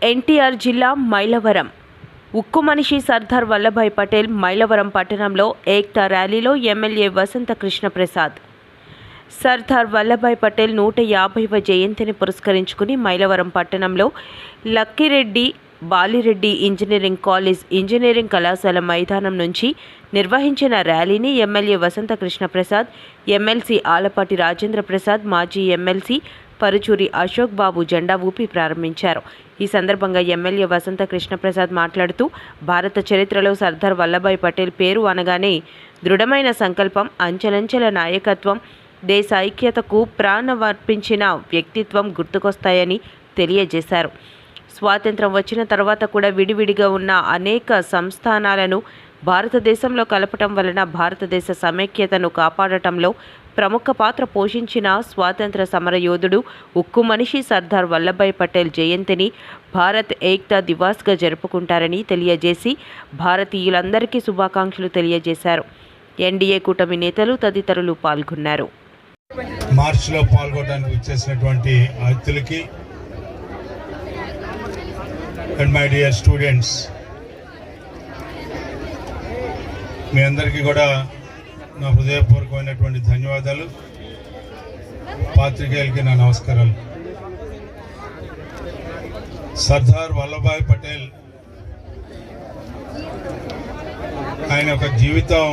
ఎన్టీఆర్ జిల్లా మైలవరం ఉక్కు మనిషి సర్దార్ వల్లభాయ్ పటేల్ మైలవరం పట్టణంలో ఏక్తా ర్యాలీలో ఎమ్మెల్యే వసంత కృష్ణ ప్రసాద్. సర్దార్ వల్లభాయ్ పటేల్ 150వ జయంతిని పురస్కరించుకుని మైలవరం పట్టణంలో Lakkireddy Balireddy engineering college engineering కళాశాల మైదానం నుంచి నిర్వహించిన ర్యాలీని ఎమ్మెల్యే వసంత కృష్ణ ప్రసాద్, ఎమ్మెల్సీ ఆలపాటి రాజేంద్ర ప్రసాద్, మాజీ ఎమ్మెల్సీ పరుచూరి అశోక్ బాబు జెండా ఊపి ప్రారంభించారు. ఈ సందర్భంగా ఎమ్మెల్యే వసంత కృష్ణ ప్రసాద్ మాట్లాడుతూ, భారత చరిత్రలో సర్దార్ వల్లభాయ్ పటేల్ పేరు అనగానే దృఢమైన సంకల్పం, అంచెలంచెల నాయకత్వం, దేశ ఐక్యతకు ప్రాణమర్పించిన వ్యక్తిత్వం గుర్తుకొస్తాయని తెలియజేశారు. స్వాతంత్రం వచ్చిన తర్వాత కూడా విడివిడిగా ఉన్న అనేక సంస్థానాలను భారతదేశంలో కలపటం వలన భారతదేశ సమైక్యతను కాపాడటంలో ప్రముఖ పాత్ర పోషించిన స్వాతంత్ర సమరయోధుడు, ఉక్కు మనిషి సర్దార్ వల్లభాయ్ పటేల్ జయంతిని భారత్ ఏక్తా దివాస్గా జరుపుకుంటారని తెలియజేసి భారతీయులందరికీ శుభాకాంక్షలు తెలియజేశారు. ఎన్డీఏ కూటమి నేతలు తదితరులు పాల్గొన్నారు. మార్చిలో పాల్గొనడానికి వచ్చేసినటువంటి అతిథులకి అండ్ మై డియర్ స్టూడెంట్స్, మీ అందరికీ కూడా నా హృదయపూర్వకమైనటువంటి ధన్యవాదాలు. పాత్రికేయులకి నా నమస్కారాలు. సర్దార్ వల్లభాయ్ పటేల్ ఆయన ఒక జీవితం,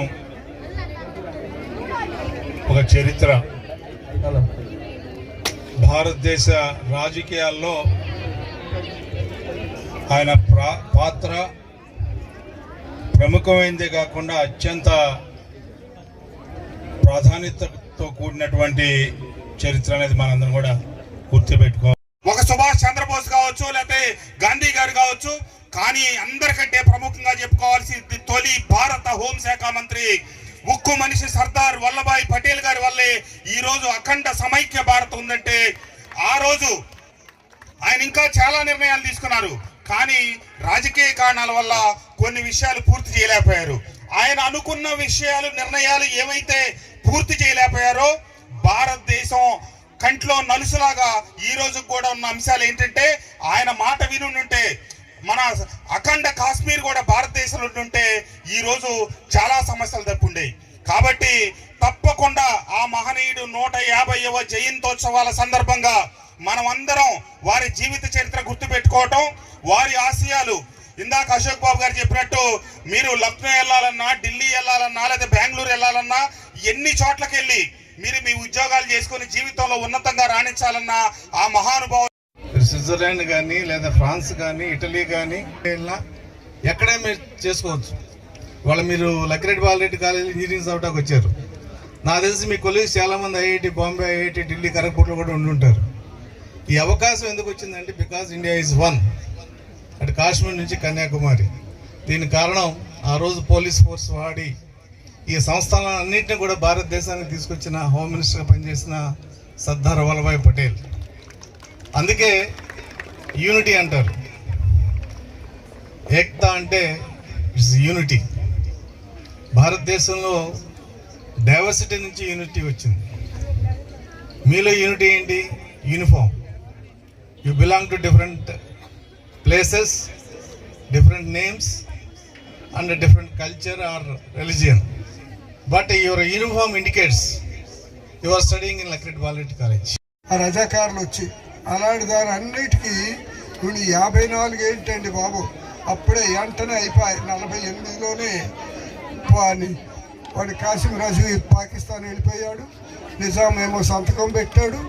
ఒక చరిత్ర, భారతదేశ రాజకీయాల్లో ఆయన పాత్ర ప్రముఖమైనదే కాకుండా అత్యంత ప్రాధాన్యతతో కూడినటువంటి చరిత్ర అనేది మనందరం కూడా గుర్తుపెట్టుకోవాలి. ఒక సుభాష్ చంద్రబోస్ కావచ్చు, లేకపోతే గాంధీ గారు కావచ్చు, కానీ అందరికంటే ప్రముఖంగా చెప్పుకోవాల్సింది తొలి భారత హోంశాఖ మంత్రి ఉక్కు మనిషి సర్దార్ వల్లభాయ్ పటేల్ గారి వల్లే ఈ రోజు అఖండ సమైక్య భారత్ ఉందంటే, ఆ రోజు ఆయన ఇంకా చాలా నిర్ణయాలు తీసుకున్నారు, కానీ రాజకీయ కారణాల వల్ల కొన్ని విషయాలు పూర్తి చేయలేకపోయారు. ఆయన అనుకున్న విషయాలు, నిర్ణయాలు ఏవైతే పూర్తి చేయలేకపోయారో భారతదేశం కంట్లో నలుసులాగా ఈ రోజు కూడా ఉన్న అంశాలు ఏంటంటే, ఆయన మాట వినుంటే మన అఖండ కాశ్మీర్ కూడా భారతదేశంలో ఉంటే ఈ రోజు చాలా సమస్యలు తప్పుండేవి. కాబట్టి తప్పకుండా ఆ మహనీయుడు 150వ జయంతోత్సవాల సందర్భంగా మనం అందరం వారి జీవిత చరిత్ర గుర్తుపెట్టుకోవటం, వారి ఆశయాలు, ఇందాక అశోక్ బాబు గారు చెప్పినట్టు మీరు లక్నో వెళ్ళాలన్నా, ఢిల్లీ వెళ్ళాలన్నా, లేదా బెంగళూరు వెళ్ళాలన్నా, ఎన్ని చోట్లకి వెళ్ళి మీరు మీ ఉద్యోగాలు చేసుకుని జీవితంలో ఉన్నతంగా రాణించాలన్నా ఆ మహానుభావులు స్విట్జర్లాండ్ కానీ, లేదా ఫ్రాన్స్ కానీ, ఇటలీ కానీ ఎక్కడే మీరు చేసుకోవచ్చు. వాళ్ళు మీరు లక్కిరెడ్డి బాలిరెడ్డి కాలేజ్ ఇంజనీరింగ్ చదవడానికి వచ్చారు. నాకు తెలిసి మీ కొలీగ్స్ చాలామంది ఐఐటి బాంబే, ఐఐటి ఢిల్లీ, ఖరగ్పూర్లో కూడా ఉండుంటారు. ఈ అవకాశం ఎందుకు వచ్చిందంటే, బికాజ్ ఇండియా ఈజ్ వన్, అటు కాశ్మీర్ నుంచి కన్యాకుమారి. దీనికి కారణం ఆ రోజు పోలీస్ ఫోర్స్ వాడి ఈ సంస్థలన్నింటినీ కూడా భారతదేశానికి తీసుకొచ్చిన హోమ్ మినిస్టర్గా పనిచేసిన సర్దార్ వల్లభాయ్ పటేల్. అందుకే యూనిటీ అంటారు. ఏక్తా అంటే ఇట్స్ యూనిటీ. భారతదేశంలో డైవర్సిటీ నుంచి యూనిటీ వచ్చింది. మీలో యూనిటీ ఏంటి? Uniform. You belong to different places, different names and a different culture or religion, but your uniform indicates you are studying in Lakhireddy Balaredi College. రజాకారులు వచ్చి అలాంటి దాని అన్నిటికీ వీళ్ళు 54 ఏంటండి బాబు, అప్పుడే వెంటనే అయిపోయి 48లోనే వాడు కాసిం రాజు పాకిస్తాన్ వెళ్ళిపోయాడు. నిజాం ఏమో సంతకం పెట్టాడు.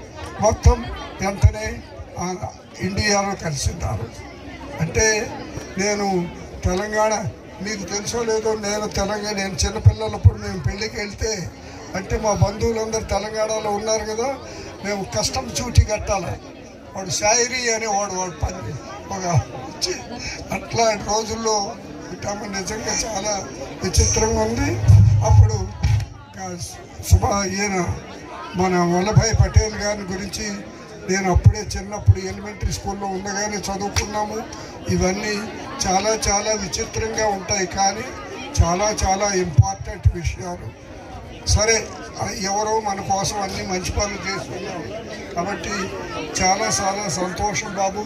మొత్తం వెంటనే ఇండియాలో కలిసిన్నారు. అంటే నేను తెలంగాణ, మీకు తెలుసో లేదో, నేను చిన్నపిల్లలప్పుడు మేము పెళ్ళికి వెళ్తే అంటే మా బంధువులందరూ తెలంగాణలో ఉన్నారు కదా, మేము కష్టం చూటి కట్టాలి. వాడు షాయిరీ అనేవాడు, వాడు పని ఒక వచ్చి అట్లాంటి రోజుల్లో నిజంగా చాలా విచిత్రంగా ఉంది. అప్పుడు ఈయన మన వల్లభాయ్ పటేల్ గారి గురించి నేను అప్పుడే చిన్నప్పుడు ఎలిమెంటరీ స్కూల్లో ఉండగానే చదువుకున్నాము. ఇవన్నీ చాలా చాలా విచిత్రంగా ఉంటాయి, కానీ చాలా చాలా ఇంపార్టెంట్ విషయాలు. సరే, ఎవరో మన కోసం అన్ని మంచి పనులు చేస్తున్నాం కాబట్టి చాలా చాలా సంతోషం బాబు.